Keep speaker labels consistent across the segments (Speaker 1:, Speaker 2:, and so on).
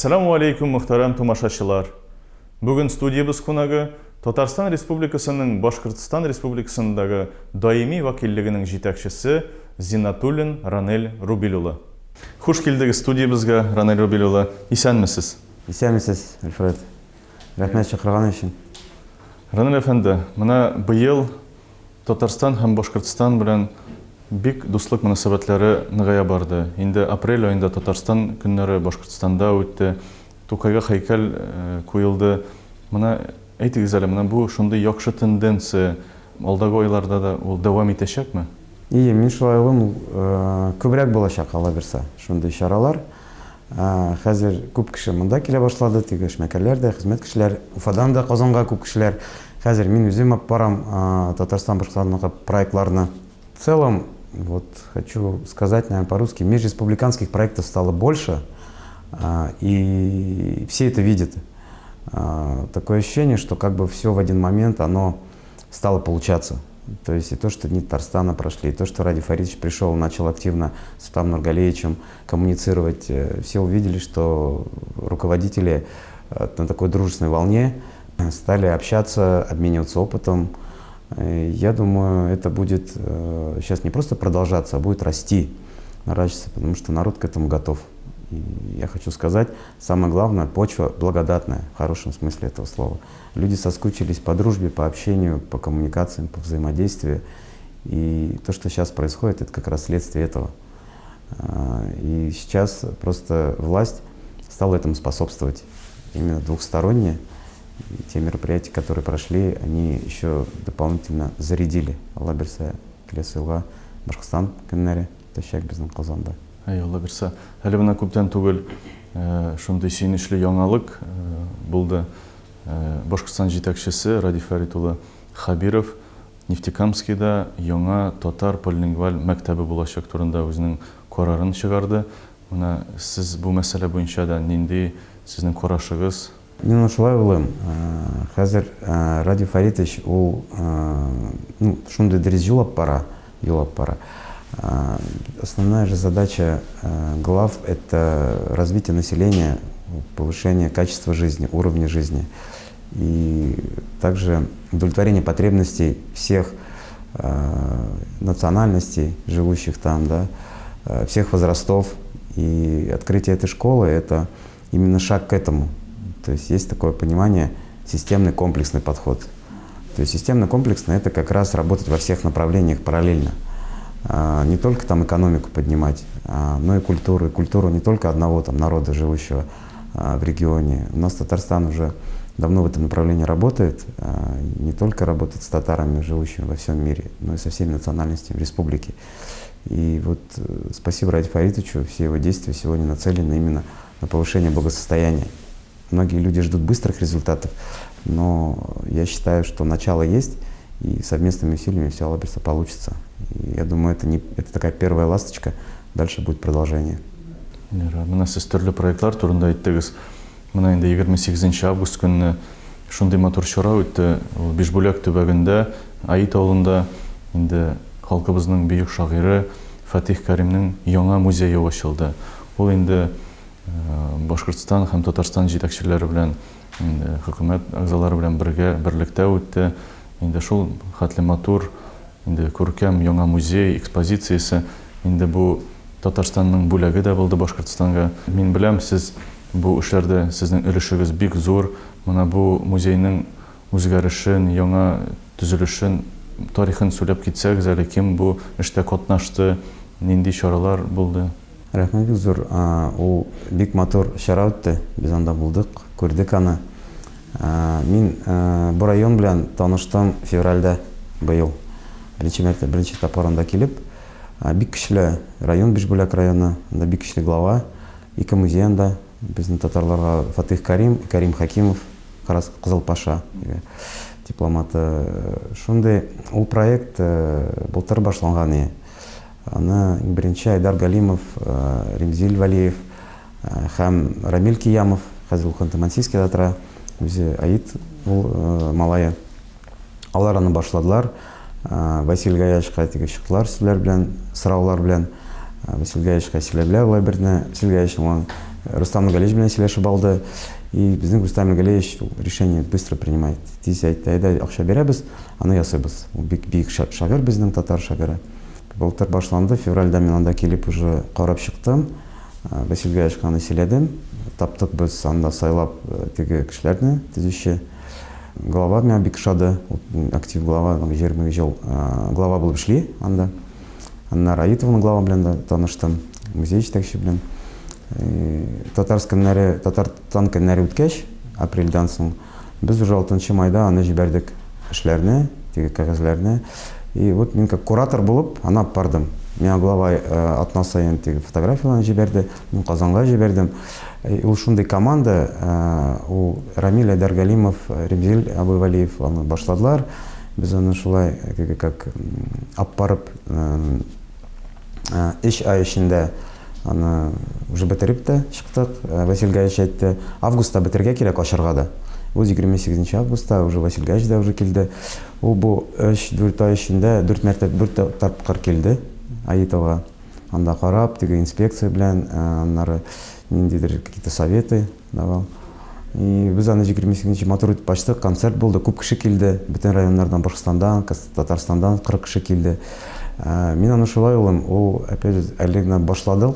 Speaker 1: Ассаламу алейкум, мөхтәрәм тумашачылар. Бүген студиябыз кунагы Татарстан Республикасының Башкортстан Республикасындагы даими вакиллигінің җитәкчесе Зиннатуллин Ранель Рубил улы. Хуш килдегез студиябызга, Ранель Рубил улы. Исәнмесез?
Speaker 2: Исәнмесез, Альфред. Рәхмәт чакырган өчен.
Speaker 1: Ранель әфәнде, менә быел Татарстан һәм Башкортстан белән бик дуслык мөнәсәбәтләре ныгая барды. Инде апрель айында Татарстан көннәре Башкортстанда үтте. Тукайга һәйкәл куелды. Менә әйтегез әле, менә бу шундый яхшы тенденция алдагы айларда да ул дәвам итәчәкме?
Speaker 2: Мин шулай уйлыйм, күбрәк булачак ала бирсә шундый чаралар. Хәзер күп кеше монда килә башлады, теге эшмәкәрләр дә, хезмәт кешеләр, Уфадан да, Казанга күп кешеләр. Хәзер мин үзем алып барам Татарстан Башкортстанга проектларны. В целом, вот хочу сказать, наверное, по-русски, межреспубликанских проектов стало больше, и все это видят. Такое ощущение, что как бы все в один момент оно стало получаться. То есть и то, что дни Татарстана прошли, и то, что Ради Фаридович пришел, начал активно с Султаном Нургалиевичем коммуницировать, все увидели, что руководители на такой дружественной волне стали общаться, обмениваться опытом. Я думаю, это будет сейчас не просто продолжаться, а будет расти, наращиваться, потому что народ к этому готов. И я хочу сказать, самое главное, почва благодатная, в хорошем смысле этого слова. Люди соскучились по дружбе, по общению, по коммуникациям, по взаимодействию. И то, что сейчас происходит, это как раз следствие этого. И сейчас просто власть стала этому способствовать. Именно двухсторонне. И те мероприятия, которые прошли, они еще дополнительно зарядили. Алла берсе, келесі жылға Башкортстан көннәре төшәк безнең Казанда.
Speaker 1: Алла берсе. Әле менә күптән түгел шундый сөйнешле яңалык булды. Башкортстан җитәкчесе Ради Фарид улы Хабиров Нефтекамскида яңа татар полилингваль мәктәбе булачак турында үзенең карарын чыгарды. Менә сез бу мәсьәлә буенча да нинди сезнең карашыгыз?
Speaker 2: Мин шулай уйлыйм. Хәзер Ради Фаридович ул шундый дәрәҗә юллап бара. Основная же задача глав – это развитие населения, повышение качества жизни, уровня жизни. И также удовлетворение потребностей всех национальностей, живущих там, да, всех возрастов. И открытие этой школы – это именно шаг к этому. То есть есть такое понимание системный комплексный подход. То есть системно-комплексный – это как раз работать во всех направлениях параллельно. Не только там экономику поднимать, но и культуру. И культуру не только одного там народа, живущего в регионе. У нас Татарстан уже давно в этом направлении работает. Не только работает с татарами, живущими во всем мире, но и со всеми национальностями республики. И вот спасибо Ради Фаридовичу, все его действия сегодня нацелены именно на повышение благосостояния. Многие люди ждут быстрых результатов, но я считаю, что начало есть, и совместными усилиями все обязательно получится. И я думаю, это такая первая ласточка, дальше будет продолжение.
Speaker 1: Менә сез төрле проектлар турында әйттегез. Менә инде 28 август көнне шундый матур чара үтте. Ул Бишбүләк төбәгендә, Аит авылында инде халкыбызның бөек шагыйре Фатих Кәримнең яңа музее ачылды. Ул инде Башкортстан һәм Татарстан җитәкчеләре белән, хөкүмәт әгъзалары белән берлектә үтте. Инде шул хәтле матур, инде күркәм яңа музей экспозициясе, инде бу Татарстанның бүләге дә булды Башкортстанга. Мин беләм, сез бу эшләрдә сезнең өлешегез бик зур. Менә бу музейның үзгәрешен, яңа төзелешен, тарихын сөйләп китсәгез әле, кем бу эштә катнашты, нинди чаралар булды?
Speaker 2: Рәхмәт бик зур. Ул бик матур чара үтте. Без анда булдык, күрдек аны. Мин бу район белән таныштым февральдә быел. Беренче тапкыр анда килеп, бик көчле район, Бишбүләк районы, анда бик көчле глава, ике музей анда. Безнең татарларга Фатих Кәрим, Кәрим Хакимов, Кызыл Паша дипломаты. Шундый ул проект былтыр башланган. Аны беренче Айдар Галимов, Ремзил Валиев һәм Рамил Киямов, хәзер ул Ханты-Мансийскида тора, үзе Аит ул малае. Алар аны башладылар. Василий Гаячка чыктылар сүзләр белән, сораулар белән. Василий Гаячка сөйләбләр булай берне, Василий Гаячның Рустам Галеевич белән сөйләшеп алды. И безнең Рустам Галеевич решение быстро принимает. Тиз әйтте, әйдә акча бирәбез, аны ясыйбыз. Ул бик шагыйрь безнең татар шагыйре. Былтыр башланды, февральдә мин анда килеп уже карап чыктым. Василий Гаевичка аны сөйләдем. Таптык без анда сайлап теге кешеләрне, төзүче глава меня бик шады, актив глава, 20 ел глава булып эшли анда. Аннары Аитовның глава белән дә таныштым, музей җитәкчесе белән. Татарстан көннәре үткәч, апрельдән соң без уже 6 майда аны җибәрдек эшләрне, теге кәгазьләрне. И вот мин как куратор булып, аны алып бардым. Меня глава атна сайын теге фотографияларны җибәрде, мин Казанга җибәрдем. Ул шундый команда, ул Рамил Айдаргалимов, Ремзил Абывалиев аны башладылар. Без аны шулай как алып барып, 3 ай эчендә аны уже бетереп тә чыктык. Василий Гаевич әйтте, августта бетергә кирәк ачарга да. Ул 28 августта уже Василий Гаевич да уже килде. Ул бу 3-4 ай эчендә 4 тапкыр килде Аитова. Анда карап, теге инспекция белән, аннары ниндидер какие-то советы давал. И без аны 28 матур итеп ачтык, концерт булды, күп кеше килде, бөтен районнардан, Башкортстандан, Татарстандан 40 кеше килде. Мин аны шулай улым, ул опять әлегә башладык,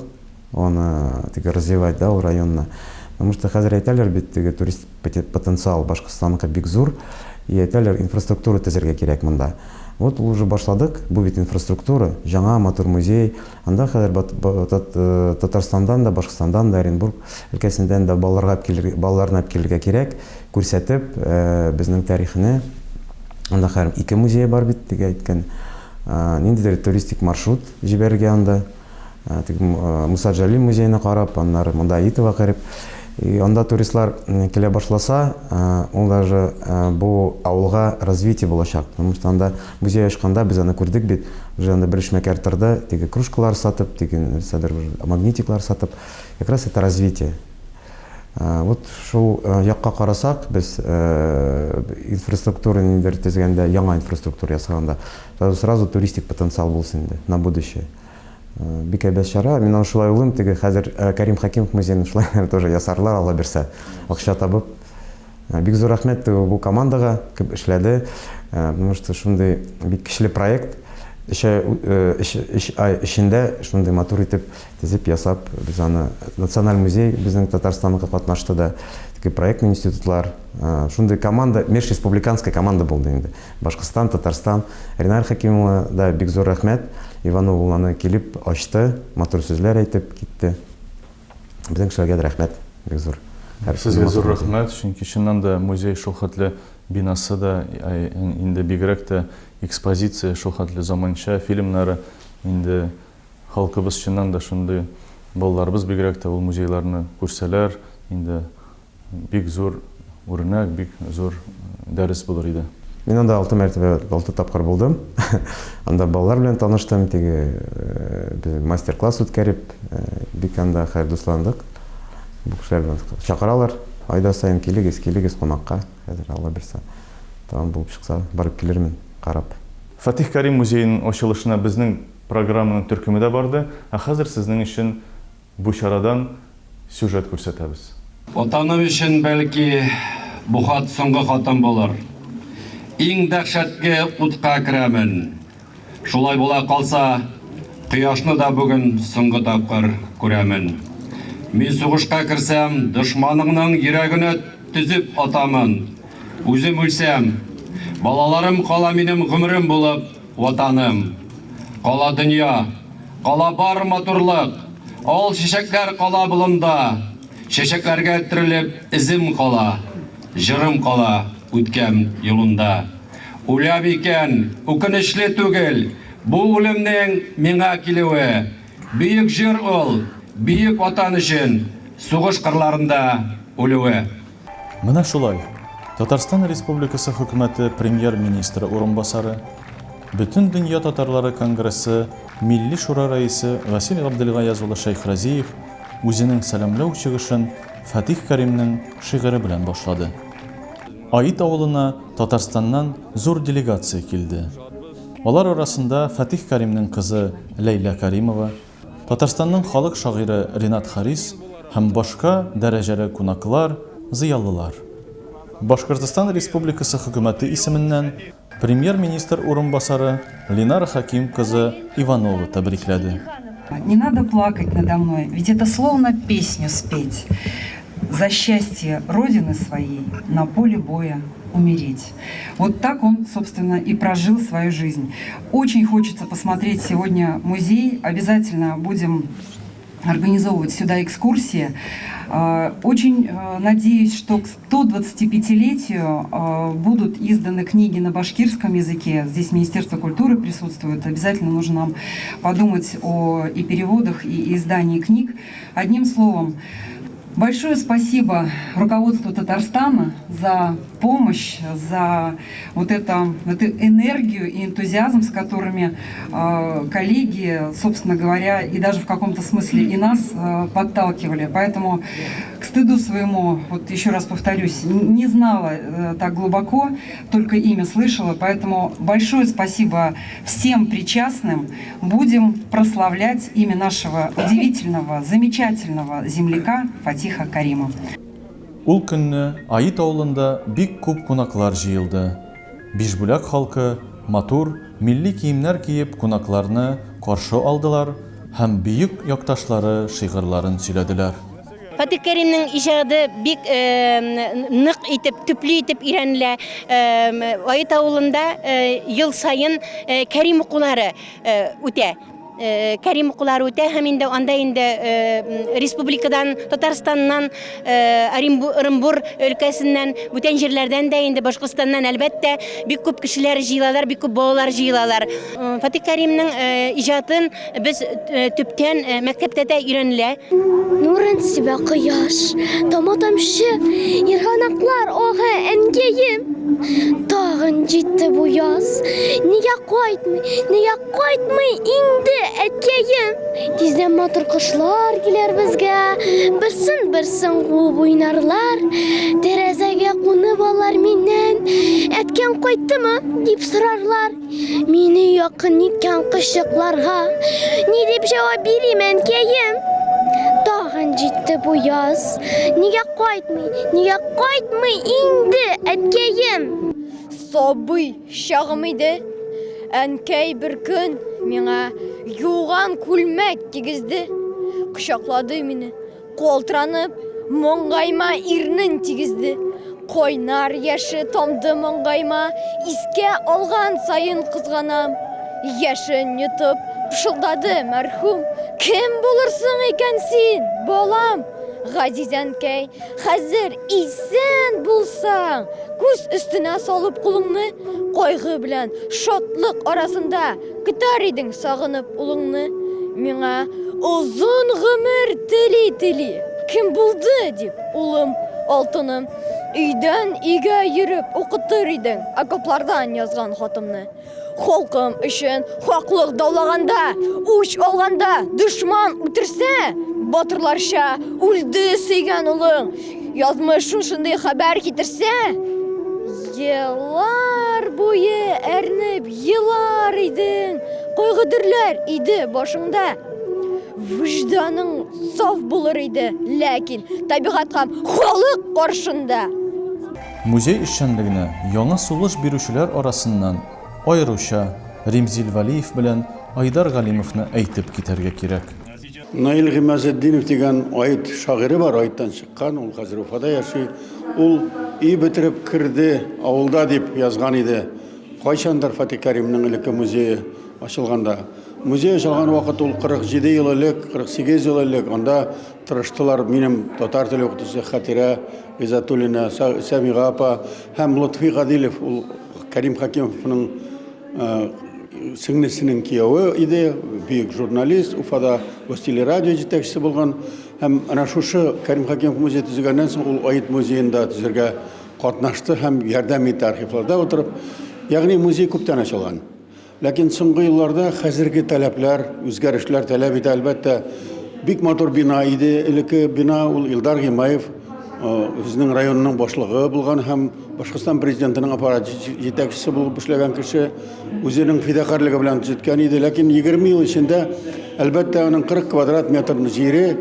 Speaker 2: аны теге развивать да ул районны. Потому что хәзер әйтәләр бит теге турист потенциал Башкортстанга бик зур, и әйтәләр инфраструктура төзергә кирәк монда. Вот уже башладык, бу бит инфраструктура, жаңа матур музей. Анда хәзер Татарстандан да, Башкортстандан да, Оренбург өлкәсеннән дә балаларны алып килергә кирәк, күрсәтеп безнең тарихны. Анда хәзер 2 музей бар бит, дип әйткән. Ниндидер туристик маршрут җибәргән анда. Муса Джалил музейына карап, аннары монда Аитова карап. И анда туристлар килә башласа, ул даже бу авылга развитие булачак. Потому что анда музей ачканда без аны күрдек бит. Уже анда бер эшмәкәр торды, теге кружкалар сатып, теге магнитиклар сатып. Как раз это развитие. Вот шул якка карасак, без инфраструктура ниндер төзгәндә, яңа инфраструктура ясаганда, сразу туристик потенциал булсын инде на будущее. Бик әйбәт чара. Мин аны шулай уйлыйм, теге хәзер Кәрим Хакимов музейын шулай тоже ясарлар, Алла берсә, акча табып. Бик зур рәхмәт бу командага, күп эшләде. Потому что шундый бик кичле проект. Эчендә шундый матур итеп төзеп ясап, без аны Националь музей безнең Татарстанга катнашты да. Теге проектный институтлар, шундый команда, межреспубликанская команда булды инде. Башкортстан, Татарстан, Ринар Хакимова да бик зур рәхмәт. Иванов ул аны килеп ачты, матур сүзләр әйтеп китте. Безнең кешеләргә дә рәхмәт, бик зур.
Speaker 1: Сезгә зур рәхмәт, чөнки чыннан да музей шул хәтле бинасы да инде бигрәк тә экспозиция шул хәтле заманча фильмнары инде халкыбыз чыннан да шундый балаларыбыз бигрәк тә ул музейларны күрсәләр, инде бик зур үрнәк, бик зур дәрес булыр иде.
Speaker 2: Мин анда 6 тапкыр булдым. Анда балалар белән таныштым, теге мастер-класс үткәреп, бик анда хәр дусландык. Бу кешеләр белән чакыралар, айда сайын килегез кунакка, хәзер Алла берсә. Тамам булып чыкса, барып килермен, карап. Фатих
Speaker 1: Карим музейының ачылышына безнең программаның төркеме дә барды, хәзер сезнең өчен бу чарадан сюжет күрсәтәбез.
Speaker 3: Отаным өчен бәлки бу хат соңгы хатым булыр. Иң дәһшәткә утка керәмен. Шулай була калса, кояшны да бүген соңгы тапкыр күрәмен. Мин сугышка кирсәм, дошманыңның йөрәгенә төзеп атамын. Үзем үлсәм, балаларым кала минем гомерем булып, ватаным. Кала дөнья, кала бар матурлык, ал чәчәкләр кала болында. Чәчәкләргә төрелеп изем кала, җырым кала. Үткән юлында. Үләм икән, үкенечле түгел, бу үлемнең миңа килүе. Бөек җыр ул, бөек ватан өчен, сугыш кырларында үлүе.
Speaker 1: Менә шулай. Татарстан Республикасы хөкүмәте премьер-министры урынбасары, Бөтен дөнья татарлары конгрессы Милли шура рәисе Василий Габделгаяз улы Шәйхразиев үзенең сәламләү чыгышын Фатих Каримның шигыре белән башлады. Аит авылына Татарстаннан зур делегация килде. Алар арасында Фатих Каримның кызы Лейла Каримова, Татарстанның халык шагыйре Ринат Харис һәм башка дәрәҗәле кунаклар, зыялылар. Башкортстан Республикасы Хөкүмәте исеменнән премьер-министр урынбасары Линара Хаким кызы Иванова тәбрикләде.
Speaker 4: Не надо плакать надо мной, ведь это словно песню спеть. За счастье Родины своей на поле боя умереть. Вот так он, собственно, и прожил свою жизнь. Очень хочется посмотреть сегодня музей. Обязательно будем организовывать сюда экскурсии. Очень надеюсь, что к 125-летию будут изданы книги на башкирском языке. Здесь Министерство культуры присутствует. Обязательно нужно нам подумать о и переводах, и издании книг. Одним словом, большое спасибо руководству Татарстана за помощь, за вот эту энергию и энтузиазм, с которыми коллеги, собственно говоря, и даже в каком-то смысле и нас подталкивали. Поэтому к стыду своему, вот еще раз повторюсь, не знала так глубоко, только имя слышала. Поэтому большое спасибо всем причастным. Будем прославлять имя нашего удивительного, замечательного земляка Фатиха Карима.
Speaker 1: Ул көнне Аит авылында бик күп кунаклар җыелды. Бишбүләк халкы матур, милли киемнәр киеп кунакларны каршы алдылар һәм бөек якташлары шигырьләрен сөйләделәр.
Speaker 5: Фатих Кәримнең иҗаты бик нык итеп, төпле итеп өйрәнелә. Аит авылында ел сайын Кәрим укулары үтә. Кәрим укулары үтә һәм инде анда инде республикадан, Татарстаннан, Оренбур өлкәсеннән, бүтән җирләрдән дә инде Башкортстаннан әлбәттә бик күп кешеләр җыелалар, бик күп балалар җыелалар. Фатих Кәримнең иҗатын без төптән мәктәптә дә өйрәнелә.
Speaker 6: Нурын сибә кояш, таматамчы, ирганаклар ага әнкәем. Тагын җитте бу яз. Нигә кайтмый инде әткәем? Тиздән матур кошлар килер безгә, берсен куып уйнарлар. Тәрәзәгә кунып алар миннән, әткәм кайттымы дип сорарлар. Мине якын иткән кышыкларга, ни дип җавап бирим әнкәем? Тагын җитте бу яз. Нигә кайтмый инде әткәем?
Speaker 7: Сабый чагым иде. Әнкәй бер көн миңа юган күлмәк кигезде. Кочаклады мине, калтыранып, моңгайма ирнен тигезде. Койнар яше тамды моңгайма, искә алган сайын кызганам. Яшен йотып пышылдады мәрхүм. Кем булырсың икән син, балам? Газиз әнкәй, хәзер исән булсаң, күз өстенә салып кулыңны, кайгы белән шатлык арасында көтәр идең сагынып улыңны. Миңа озын гомер тели. Кем булды дип улым, алтыным, өйдән өйгә йөреп укытыр идең окоплардан язган хатымны. Халкым өчен хаклык даулаганда, үч алганда, душман үтерсә, батырларча үлде сөйгән улың. Язмыш шушындай хәбәр китерсә, еллар буе әрнеп елар идең, кайгыдырлар иде башыңда. Вижданың саф булыр иде, ләкин табигать һәм халык каршында.
Speaker 1: Музей эшчәнлегенә яңа сулыш бирүчеләр арасыннан айрыуча Римзил Валиев белән Айдар Галимовны әйтеп китәргә кирәк.
Speaker 8: Наил Гимазетдинов дигән Аит шагыйре бар, Айттан чыккан, ул хәзер Уфада яши. Ул и бетереп кирде авылда дип язган иде. Кайчандыр Фатих Кәримнең элекке музее ачылганда. Музей ачылган вакыт ул 47 ел элек, 48 ел элек. Анда тырыштылар минем татар теле укытучысы Хатира Изатуллина, Сәмига апа һәм Лутфи Гадилев, ул Кәрим Хакимовның сеңлесенең киявы иде, бөек журналист, Уфада телерадио җитәкчесе булган. Һәм ана шушы Кәрим Хакимов музей төзегәннән соң ул Аит музеенда төзергә катнашты һәм ярдәм итте архивларда утырып. Ягъни музей күптән ачылган. Ләкин соңгы елларда хәзерге таләпләр, үзгәрешләр таләп итә әлбәттә. Бик матур бина иде, элекке бина ул Илдар Гимаев безнең районның башлыгы булган һәм Башкортстан президентының аппарат җитәкчесе булып эшләгән кеше, үзенең фидакарлыгы белән төзеткән иде. Ләкин 20 ел эчендә әлбәттә аның 40 квадрат метрны җире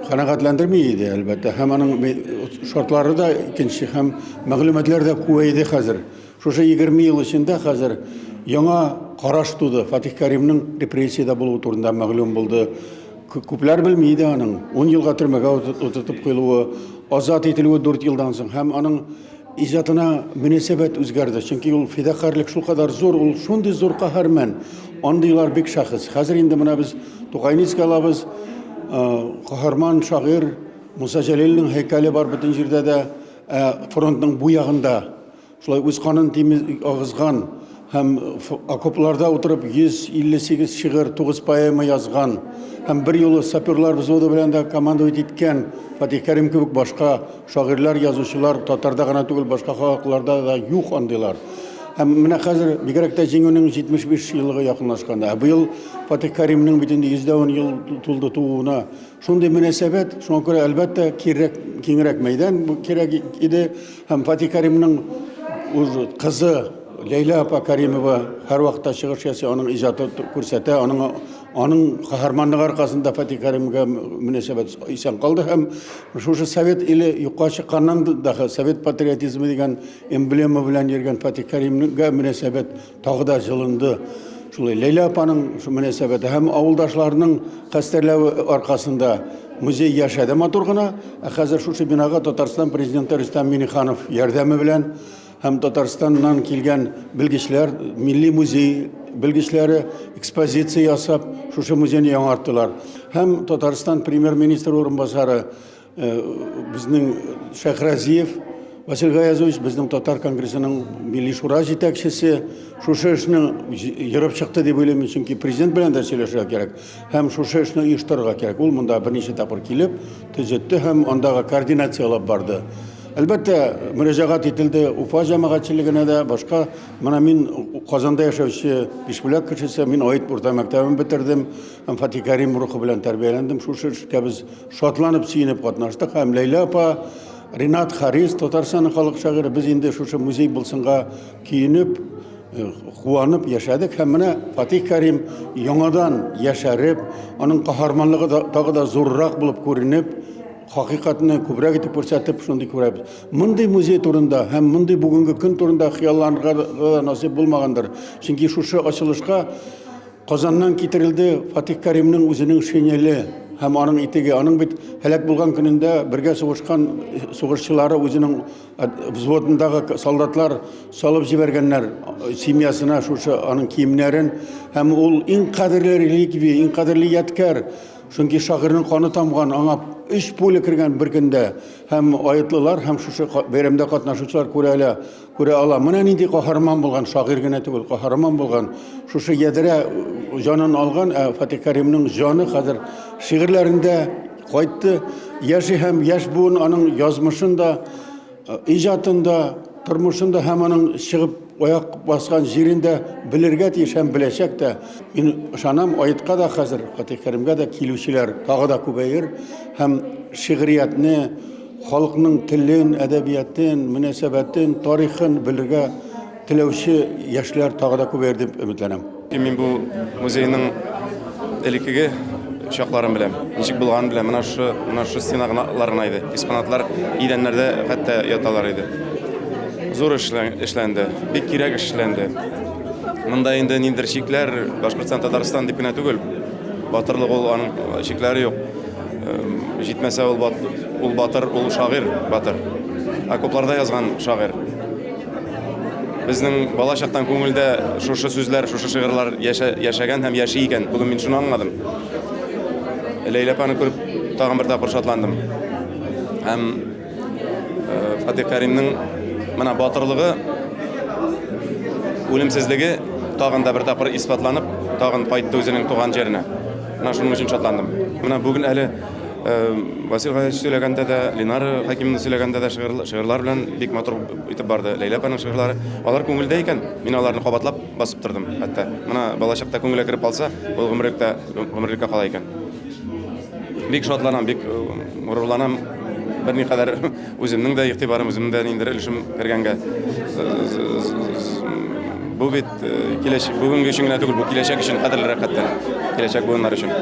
Speaker 8: канагатьләндерми иде, әлбәттә. Һәм аның шартлары да икенче, һәм мәгълүматлар да күбәйде хәзер. Шушы 20 ел эчендә хәзер яңа караш туды. Фатих Кәримнең репрессиядә булуы турында мәгълүм булды. Күпләр белми иде аның 10 елга төрмәгә утыртып куелуы, азат ителүе 4 елдан соң, һәм аның иҗатына мөнәсәбәт үзгәрде. Чөнки ул фидакарлык шулкадәр зур, ул шундый зур каһарман. Андыйлар бик шәхес. Хәзер инде менә без Тукайницкий алабыз, каһарман шагыйрь Муса Җәлилнең һәйкәле бар бөтен җирдә дә, фронтның бу ягында. Шулай үз канын агызган һәм окопларда утырып 158 шигырь, 9 поэма язган һәм бер юлы саперлар взводы белән дә командовать иткән Фатих Кәрим кебек башка шагыйрьләр, язучылар татарда гына түгел, башка халыкларда да юк андыйлар. Һәм менә хәзер бигрәк тә җиңүнең 75 елыгы якынлашканда. Быел Фатих Кәримнең бит инде 110 ел тулды тууына. Шундый мөнәсәбәт, шуңа күрә әлбәттә киңрәк мәйдан кирәк иде. Һәм Фатих Кәримнең кызы Лейла апа Кәримова һәр вакытта чыгыш ясый, аның иҗатын күрсәтә, аның каһарманлыгы аркасында Фатих Кәримгә мөнәсәбәт исән калды һәм шушы совет иле юкка чыкканнан да совет патриотизмы дигән эмблема белән йөргән Фатих Кәримгә мөнәсәбәт тагы да җылынды. Шулай Лейла апаның мөнәсәбәте һәм авылдашларының кастерләве аркасында музей яшәде матур гына. Хәзер шушы бинага Татарстан президенты Рөстәм Миңнеханов ярдәме белән һәм Татарстаннан килгән белгечләр, милли музей белгечләре экспозиция ясап, шушы музейны яңарттылар. Һәм Татарстан премьер-министр урынбасары безнең Шәһрәзиев Васил Гаязович, безнең татар конгрессының милли шура җитәкчесе, шушы эшне йөреп чыкты дип уйлыйм, чөнки президент белән дә сөйләшергә кирәк. Һәм шушы эшне оештырырга кирәк. Ул монда берничә тапкыр килеп, төзәтте һәм андагы координациялап барды. Әлбәттә, мөрәҗәгать ителде Уфа җәмәгатьчелегенә дә, башка. Менә мин Казанда яшәүче Бишбүләк кешесе, мин Аит урта мәктәбен бетердем, һәм Фатих Кәрим рухы белән тәрбияләндем. Шушы эшкә без шатланып, сөенеп катнаштык. Һәм Лейла апа, Ринат Харис, Татарстан халык шагыйре, без инде шушы музей булсынга киенеп, куанып яшәдек. Һәм менә Фатих Кәрим яңадан яшәреп, аның каһарманлыгы тагы да зуррак булып күренеп, хакыйкатны күбрәк итеп күрсәтеп, шундый күрәбез. Мондый музей турында һәм мондый бүгенге көн турында хыялланырга да насыйп булмагандыр. Чөнки шушы ачылышка Казаннан китерилде Фатих Кәримнең үзенең шинеле һәм аның итеге. Аның бит һәлак булган көнендә бергә сугышкан сугышчылары үзенең взводындагы солдатлар салып җибәргәннәр семьясына шушы аның киемнәрен. Һәм ул иң кадерле реликвия, иң кадерле ядкар. Чөнки шагыйрьнең каны тамган, аңа 3 пуля кергән бер көндә. Һәм аетлылар, һәм шушы бәйрәмдә катнашучылар күрә ала. Менә нинди каһарман булган, шагыйрь генә түгел, каһарман булган. Шушы ядрә җанын алган Фатих Кәримнең җаны хәзер шигырьләрендә кайтты. Яши һәм яшь буын аның язмышында, иҗатында, тормышында һәм аның чыгып аяк баскан җирендә белергә тиеш һәм беләчәк тә. Мин ышанам, Аитка да хәзер Фатих Кәримгә дә килүчеләр тагы да күбәер һәм шигъриятны, халыкның телен, әдәбиятын, мөнәсәбәтен, тарихын белергә теләүче яшьләр тагы да күбәер дип өметләнәм.
Speaker 9: Мин бу музейның элекеге чакларын беләм. Ничек булганын беләм. Менә шу стеналарына иде. Экспонатлар идәннәрдә хәтта яталар иде. Зур эшләнде, бик кирәк эшләнде. Монда инде ниндер шикләр, Башкортстан, Татарстан дип кенә түгел. Батырлык ул, аның шикләре юк. Җитмәсә ул батыр, ул шагыйрь батыр. Окопларда язган шагыйрь. Безнең балачактан күңелдә шушы сүзләр, шушы шигырьләр яшәгән һәм яши икән. Бүген мин шуны аңладым. Лейла апаны күреп тагын бер тапкыр шатландым. Һәм Фатих Кәримнең менә батырлыгы, үлемсезлеге тагын да бер тапкыр исбатланып, тагын кайтты үзенең туган җиренә. Менә шуның өчен шатландым. Менә бүген әле Васил Гаязов сөйләгәндә дә, Ленар Хәкимовна сөйләгәндә дә шигырьләр белән бик матур итеп барды. Лейла апаның шигырьләре, алар күңелдә икән. Мин аларны кабатлап басып тордым. Хәтта менә балачакта күңелгә кирип алса, ул гомерлеккә кала икән. Бик шатланам, бик горурланам. Берникадәр үземнең дә игътибарым, үземнең дә ниндер өлешем кергәнгә. Бу бит бүгенге өчен генә түгел, бу киләчәк өчен кадерлерәк хәтта. Киләчәк буыннар өчен.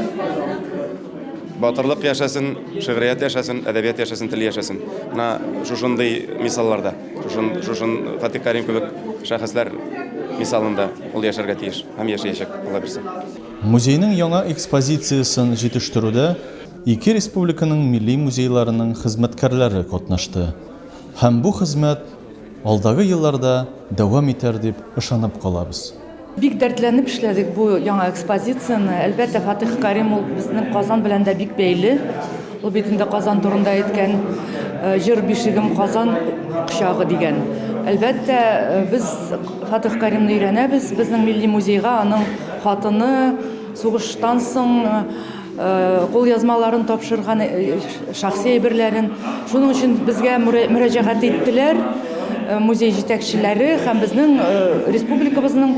Speaker 9: батырлык яшасын, шигърият яшасын, әдәбият яшасын, тел яшасын. Менә шушындый мисалларда, шушын Фатих Карим кебек шәхесләр мисалында ул яшәргә тиеш һәм яшәячәк, Алла бирсен.
Speaker 1: Музейның яңа экспозициясын җитештерүдә ике республиканың милли музейларының хезмәткәрләре катнашты. Һәм бу хезмәт алдагы елларда дәвам итәр дип ышанып калабыз.
Speaker 10: Бик дәртләнеп эшләдек бу яңа экспозицияны. Әлбәттә, Фатих Карим ул безнең Казан белән дә бик бәйле. Ул бит инде Казан турында әйткән җыр бишегем Казан кочагы дигән. Әлбәттә, без Фатих Каримны өйрәнәбез. Безнең милли музейга аның хатыны сугыштан соң кул язмаларын тапшырган шәхси әйберләрен. Шуның өчен безгә мөрәҗәгать иттеләр музей җитәкчеләре һәм безнең республикабызның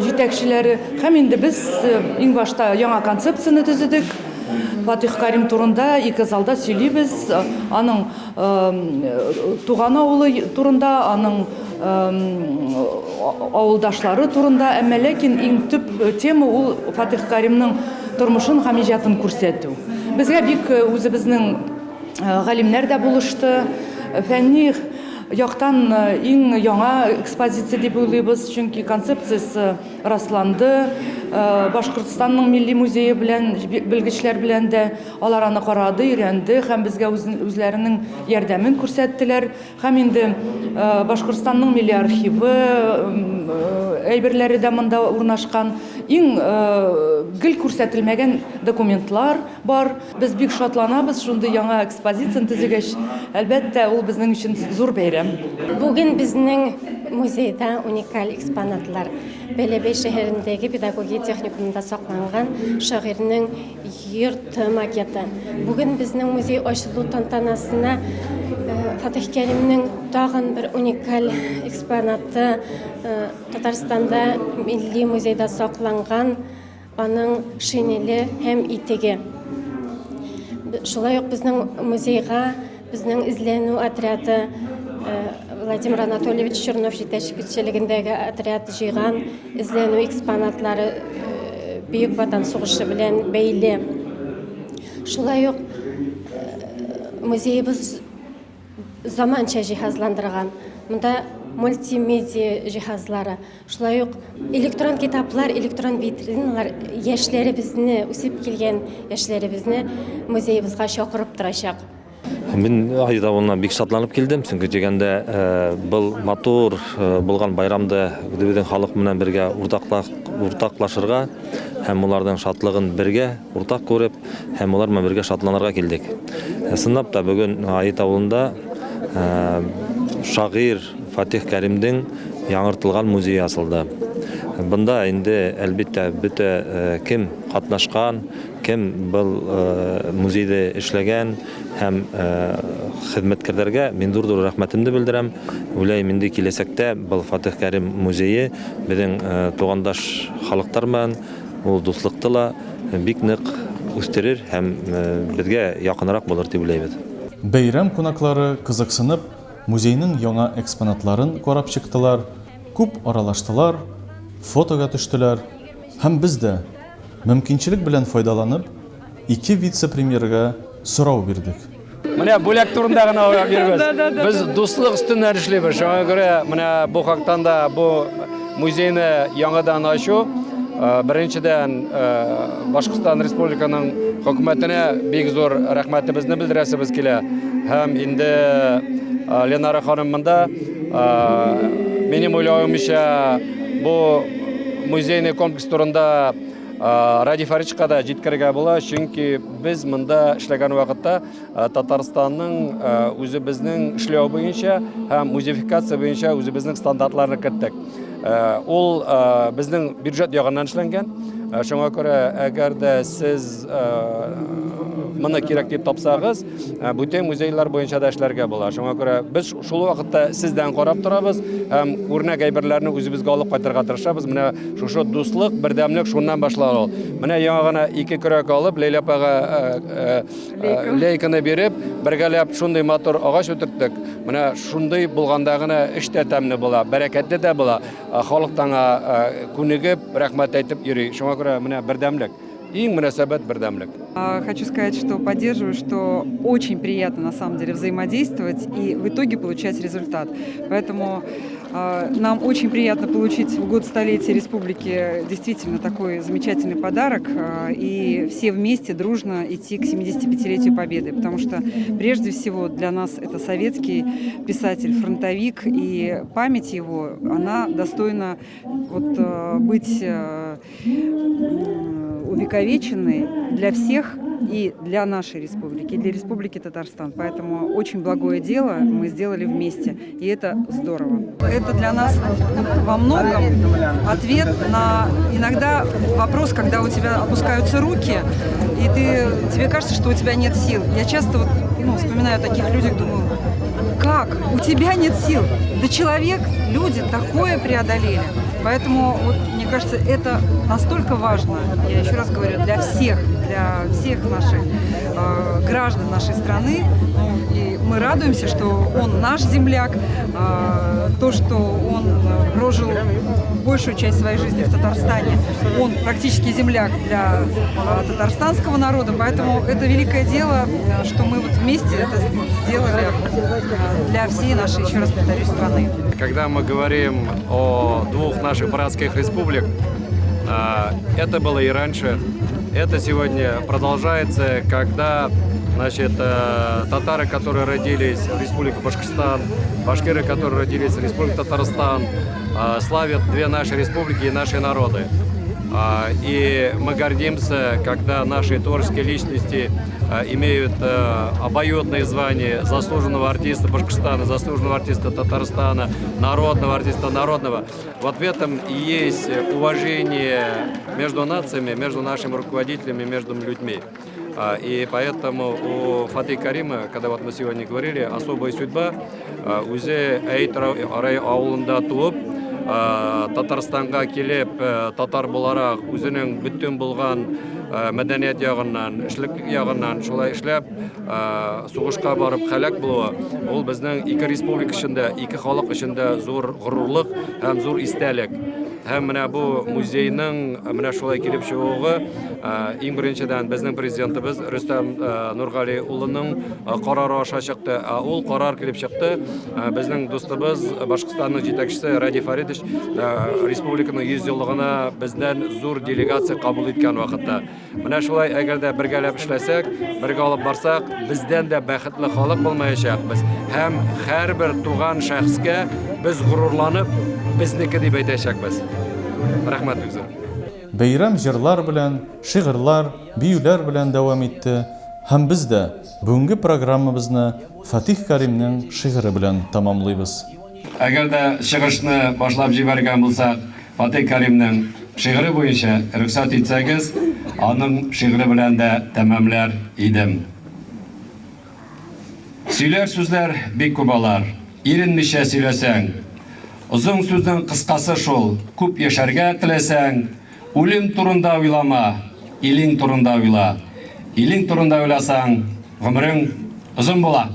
Speaker 10: җитәкчеләре. Һәм инде без иң башта яңа концепцияны төзедек. Фатих Карим турында ике залда сөйлибез. Аның туган авылы турында, аның авылдашлары турында, әмма ләкин иң төп тема ул Фатих Каримның тормышын һәм иҗатын күрсәтү. Безгә бик үзебезнең галимнәр дә булышты. Фәнни яктан иң яңа экспозиция дип уйлыйбыз, чөнки концепциясе расланды. Башкортстанның милли музее белән, белгечләр белән дә алар аны карады, өйрәнде һәм безгә үзләренең ярдәмен күрсәттеләр. Һәм инде Башкортстанның милли архивы әйберләре дә монда урнашкан. Иң гел күрсәтелмәгән документлар бар. Без бик шатланабыз шундый яңа экспозицияны төзегәч. Әлбәттә, ул безнең өчен зур бәйрәм.
Speaker 5: Бүген безнең музейда уникаль экспонатлар. Бәләбәй шәһәрендәге педагогия техникумында сакланган шагыйрьнең йорт макеты. Бүген безнең музей ачылу тантанасына Фатих Каримның тагын бер уникаль экспонаты Татарстанда милли музейда сакланган аның шинели һәм итеге. Шулай ук безнең музейга безнең изләнү отряды Владимир Анатольевич Чернов җитәкчелегендәге отряд җыйган изләнү экспонатлары Бөек Ватан сугышы белән бәйле. Шулай ук музейыбыз заманча җиһазландырган. Монда мультимедиа җиһазлары, шулай ук электрон китаплар, электрон витриналар яшьләребезне, үсеп килгән яшьләребезне музейыбызга чакырып торачак.
Speaker 11: Мен айда онна бик шатланып килдем, чөнки дигәндә был матур булган байрамда безнең халык менән бергә уртаклашырга һәм уларның шатлыгын бергә уртак күреп, һәм улар белән бергә шатланырга килдек. Сынап та бүген Айт авылында шагыйрь Фатих Каримның яңыртылган музей асылды. Бында инде әлбәттә бөтә кем катнашкан, кем был музейда эшләгән һәм хезмәткәрләргә мин зур рәхмәтемне белдерәм. Уйлыйм инде киләсәктә был Фатих Карим музее безнең тугандаш халыктар белән ул дуслыкты ла бик нык үстерер һәм безгә якынрак булыр дип уйлыйбыз.
Speaker 1: Бәйрәм кунаклары кызыксынып музейның яңа экспонатларын карап чыктылар, күп аралаштылар, фотога төштеләр һәм без дә мөмкинчелек белән файдаланып ике вице-премьерга сорау бирдек.
Speaker 3: Менә бүләк турында гына бирбез. Без дуслык өстеннән эшлибез. Шуңа күрә менә бу хактан да бу музейны яңадан ачу беренчедән Башкортстан Республиканың хөкүмәтенә бик зур рәхмәтебезне белдерәсебез килә. Һәм инде Ленара ханым монда минем уйлавымча бу музейный комплекс турында Ради Фаричка да җиткергә була, чөнки без монда эшләгән вакытта Татарстанның үзебезнең эшләү буенча һәм музеификация буенча үзебезнең стандартларны кертек. Ул безнең бюджет ягыннан эшләнгән. Шуңа күрә әгәр дә сез моны кирәк дип тапсагыз, бүтән музейлар буенча да эшләргә була. Шуңа күрә без шул вакытта сездән карап торабыз һәм үрнәк әйберләрне үзебезгә алып кайтырга тырышабыз. Менә шушы дуслык, бердәмлек шуннан башлана ул. Менә яңа гына ике көрәк алып, Ләйлә апага лейканы биреп, бергәләп шундый матур агач үтерттек. Менә шундый булганда гына эш тә тәмле була, бәрәкәтле дә була. Халык таңа күнегеп, рәхмәт әйтеп йөри. Шуңа күрә менә бердәмлек.
Speaker 12: иң мөнәсәбәт бердәмлек.
Speaker 4: Хочу сказать, что поддерживаю, что очень приятно на самом деле взаимодействовать и в итоге получать результат. Поэтому нам очень приятно получить в год столетия республики действительно такой замечательный подарок и все вместе дружно идти к 75-летию Победы, потому что прежде всего для нас это советский писатель, фронтовик, и память его, она достойна быть увековеченной для всех и для нашей республики, и для Республики Татарстан. Поэтому очень благое дело мы сделали вместе, и это здорово. Это для нас во многом ответ на иногда вопрос, когда у тебя опускаются руки, и тебе кажется, что у тебя нет сил. Я часто вспоминаю о таких людях, думаю, как? У тебя нет сил? Да человек, люди такое преодолели. Поэтому, мне кажется, это настолько важно, я еще раз говорю, для всех наших граждан нашей страны. И мы радуемся, что он наш земляк, то, что он прожил большую часть своей жизни в Татарстане, он практически земляк для татарстанского народа, поэтому это великое дело, что мы вместе это сделали для всей нашей, еще раз повторюсь, страны.
Speaker 12: Когда мы говорим о двух наших братских республик, это было и раньше, это сегодня продолжается, когда татары, которые родились в Республике Башкортостан, башкиры, которые родились в Республике Татарстан, славят две наши республики и наши народы. И мы гордимся, когда наши творческие личности имеют обоюдные звания заслуженного артиста Башкортостана, заслуженного артиста Татарстана, народного артиста народного. Вот в этом и есть уважение между нациями, между нашими руководителями, между людьми. И поэтому у Фатих Карима, когда мы сегодня говорили, особая судьба, узе Эйтра ауылында туып, Татарстанга келеп, татар буларак үзенең бүтән булган мәдәният ягыннан, эшлек ягыннан шулай эшләп, сугышка барып һәлак булуы, ул безнең ике республика эчендә, ике халык эчендә зур горурлык һәм зур истәлек. Һәм менә бу музейның менә шулай килеп чыгуы иң беренчедән безнең президентыбыз Рөстәм Нургали улының карары аша чыкты. Ул карар килеп чыкты. Безнең дустыбыз Башкортстанның җитәкчесе Ради Фаридович республиканың 100 еллыгына бездән зур делегация кабул иткән вакытта. Менә шулай әгәр дә бергәләп эшләсәк, бергә алып барсак, бездән дә бәхетле халык булмаячакбыз. Һәм һәрбер туган шәхескә без горурланып, безнеке дип әйтәчәкбез. Рәхмәт бик зур.
Speaker 1: Бәйрәм җырлар белән, шигырьләр, биюләр белән дәвам итте. Һәм без дә бүгенге программабызны Фатих Каримның шигыре белән тәмамлыйбыз.
Speaker 3: Әгәр дә чыгышны башлап җибәргән булсак, Фатих Каримның шигыре буенча рөхсәт итсәгез, аның шигыре белән дә тәмамлар идем. Сөйләр сүзләр бик күп алар, иренмичә сөйләсәң. Озын сүзнең кыскасы шул, күп яшәргә теләсәң, үлем турында уйлама, илең турында уйла. Илең турында уйласаң, гомерең озын була.